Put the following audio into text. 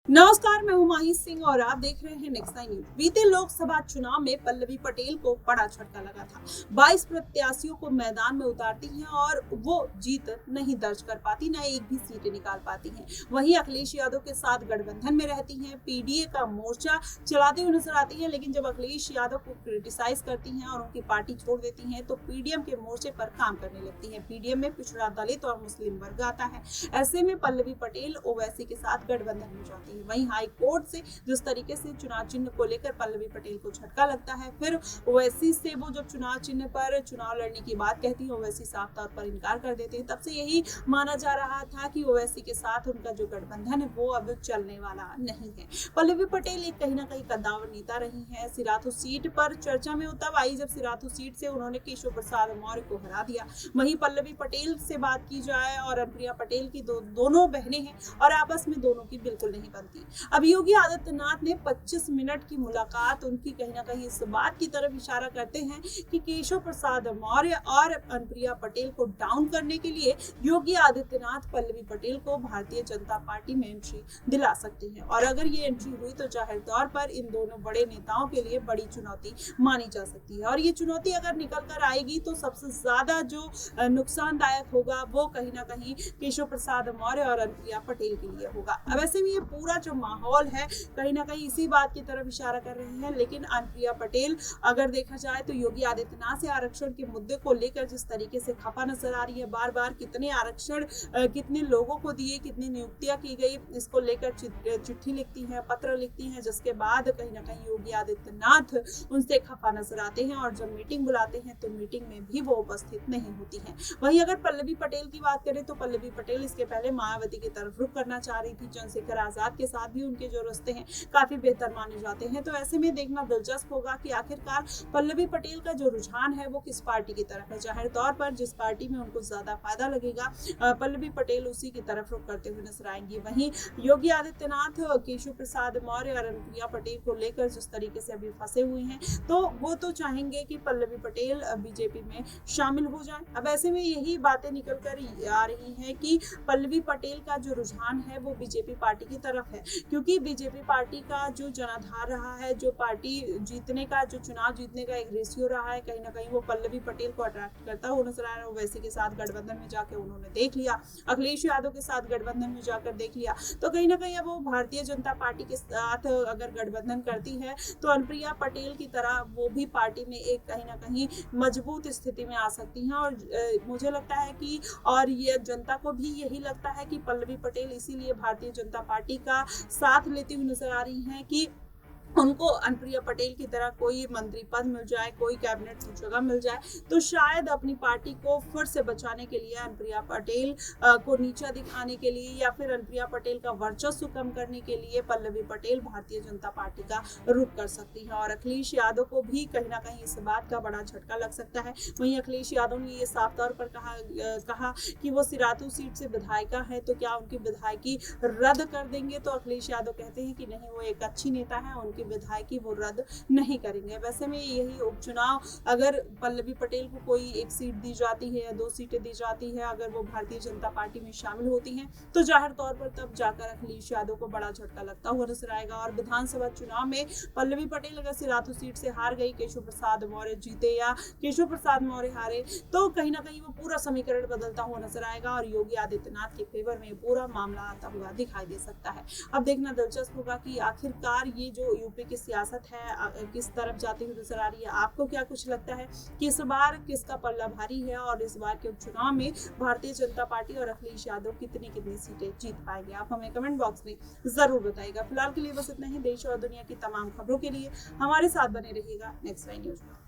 नमस्कार, मैं हूं माही सिंह और आप देख रहे हैं नेक्स्ट नाइन न्यूज। बीते लोकसभा चुनाव में पल्लवी पटेल को बड़ा झटका लगा था। 22 प्रत्याशियों को मैदान में उतारती हैं और वो जीत नहीं दर्ज कर पाती, न एक भी सीटें निकाल पाती हैं। वहीं अखिलेश यादव के साथ गठबंधन में रहती हैं, पीडीए का मोर्चा चलाते हुए नजर आती है। लेकिन जब अखिलेश यादव को क्रिटिसाइज करती हैं और उनकी पार्टी छोड़ देती हैं, तो पीडीएम के मोर्चे पर काम करने लगती है। पीडीएम में पिछड़ा दलित और मुस्लिम वर्ग आता है। ऐसे में पल्लवी पटेल ओवैसी के साथ गठबंधन में जाती है। वहीं हाई कोर्ट से जिस तरीके से चुनाव चिन्ह को लेकर पल्लवी पटेल को झटका लगता है, फिर ओवैसी से वो जब चुनाव चिन्ह पर चुनाव लड़ने की बात कहती है, ओवैसी साफ तौर पर इनकार कर देते हैं। तब से यही माना जा रहा था कि ओवैसी के साथ उनका जो गठबंधन है वो अब चलने वाला नहीं है। पल्लवी पटेल एक कहीं ना कहीं कद्दावर नेता रही है। सिराथू सीट पर चर्चा में तब आई जब सिराथू सीट से उन्होंने केशव प्रसाद मौर्य को हरा दिया। वहीं पल्लवी पटेल से बात की जाए और अनुप्रिया पटेल की दोनों बहनें हैं और आपस में दोनों की बिल्कुल नहीं बनती। अब योगी आदित्यनाथ ने 25 मिनट की मुलाकात उनकी कहीं ना कहीं इस बात की तरफ इशारा करते हैं कि केशव प्रसाद मौर्य और अनुप्रिया पटेल को डाउन करने के लिए योगी आदित्यनाथ पल्लवी पटेल को भारतीय जनता पार्टी में एंट्री दिला सकते हैं। और अगर ये एंट्री हुई तो जाहिर तौर पर इन दोनों बड़े नेताओं के लिए बड़ी चुनौती मानी जा सकती है। और ये चुनौती अगर निकल कर आएगी तो सबसे ज्यादा जो नुकसानदायक होगा वो कहीं ना कहीं केशव प्रसाद मौर्य और अनुप्रिया पटेल के लिए होगा। अब ऐसे में ये पूरा जो माहौल है कहीं ना कहीं इसी बात की तरफ इशारा कर रहे हैं। लेकिन अनुप्रिया पटेल अगर देखा जाए तो योगी आदित्यनाथ से आरक्षण के मुद्दे को लेकर जिस तरीके से खफा नजर आ रही है, बार बार कितने आरक्षण कितने लोगों को दिए, कितनी नियुक्तियां की गई, इसको लेकर चिट्ठी लिखती हैं, पत्र लिखती हैं, जिसके बाद कहीं ना कहीं योगी आदित्यनाथ उनसे खफा नजर आते हैं और जब मीटिंग बुलाते हैं तो मीटिंग में भी वो उपस्थित नहीं होती हैं। वहीं अगर पल्लवी पटेल की बात करें तो पल्लवी पटेल इसके पहले मायावती की तरफ रुख करना चाह रही थी। चंद्रशेखर आजाद के साथ भी उनके जो रिश्ते हैं काफी बेहतर माने जाते हैं। तो ऐसे में देखना दिलचस्प होगा कि आखिरकार पल्लवी पटेल का जो रुझान है वो किस पार्टी की तरफ है। जाहिर तौर पर जिस पार्टी में उनको ज्यादा फायदा लगेगा पल्लवी पटेल उसी की तरफ रुख करते हुए नजर आएंगी। वहीं योगी आदित्यनाथ केशव प्रसाद मौर्य और अनुप्रिया पटेल को लेकर जिस तरीके से अभी फंसे हुए हैं तो वो तो चाहेंगे कि पल्लवी पटेल बीजेपी में शामिल हो जाए। अब ऐसे में यही बातें निकल कर आ रही हैं कि पल्लवी पटेल का जो रुझान है वो बीजेपी पार्टी की तरफ है, क्योंकि बीजेपी पार्टी का जो जनाधार रहा है, जो पार्टी जीतने का, जो चुनाव जीतने का एक रेशियो रहा है, कहीं ना कहीं वो पल्लवी पटेल को अट्रैक्ट करता हुआ नजर आ रहा है। ओवैसी के साथ गठबंधन में जाकर उन्होंने देख लिया, अखिलेश यादव के साथ गठबंधन में जाकर देख लिया, तो कहीं ना कहीं अब वो भारतीय जनता पार्टी के साथ अगर गठबंधन करती है तो अनुप्रिया पटेल की तरह वो भी पार्टी में एक कहीं ना कहीं मजबूत स्थिति में आ सकती हैं। और मुझे लगता है कि और ये जनता को भी यही लगता है कि पल्लवी पटेल इसीलिए भारतीय जनता पार्टी का साथ लेती हुई नजर आ रही हैं कि उनको अनुप्रिया पटेल की तरह कोई मंत्री पद मिल जाए, कोई कैबिनेट की जगह मिल जाए, तो शायद अपनी पार्टी को फिर से बचाने के लिए, अनुप्रिया पटेल को नीचा दिखाने के लिए या फिर अनुप्रिया पटेल का वर्चस्व कम करने के लिए पल्लवी पटेल भारतीय जनता पार्टी का रुख कर सकती है। और अखिलेश यादव को भी कहीं ना कहीं इस बात का बड़ा झटका लग सकता है। वहीं अखिलेश यादव ने ये साफ तौर पर कहा कि वो सिराथू सीट से विधायिका है, तो क्या उनकी विधायकी रद्द कर देंगे? तो अखिलेश यादव कहते हैं कि नहीं, वो एक अच्छी नेता है, उनकी विधायकी वो रद्द नहीं करेंगे। वैसे में यही उपचुनाव अगर पल्लवी पटेल को कोई एक सीट दी जाती है या 2 सीटें दी जाती है, अगर वो भारतीय जनता पार्टी में शामिल होती हैं, तो जाहिर तौर पर तब जाकर अखिलेश यादव को बड़ा झटका लगता हुआ नजर आएगा। और विधानसभा चुनाव में पल्लवी पटेल अगर सिराथू सीट से हार गई, केशव प्रसाद मौर्य जीते या केशव प्रसाद मौर्य हारे, तो कहीं ना कहीं वो पूरा समीकरण बदलता हुआ नजर आएगा और योगी आदित्यनाथ के फेवर में पूरा मामला आता हुआ दिखाई दे सकता है। अब देखना दिलचस्प होगा कि आखिरकार ये जो यूपी की सियासत है किस तरफ जाती हुई नजर आ रही है। आपको क्या कुछ लगता है कि इस बार किसका पल्ला भारी है और इस बार के उपचुनाव में भारतीय जनता पार्टी और अखिलेश यादव कितनी सीटें जीत पाएंगे? आप हमें कमेंट बॉक्स में जरूर बताइएगा। फिलहाल के लिए बस इतना ही। देश और दुनिया की तमाम खबरों के लिए हमारे साथ बने रहिएगा नेक्स्ट नाइन न्यूज में।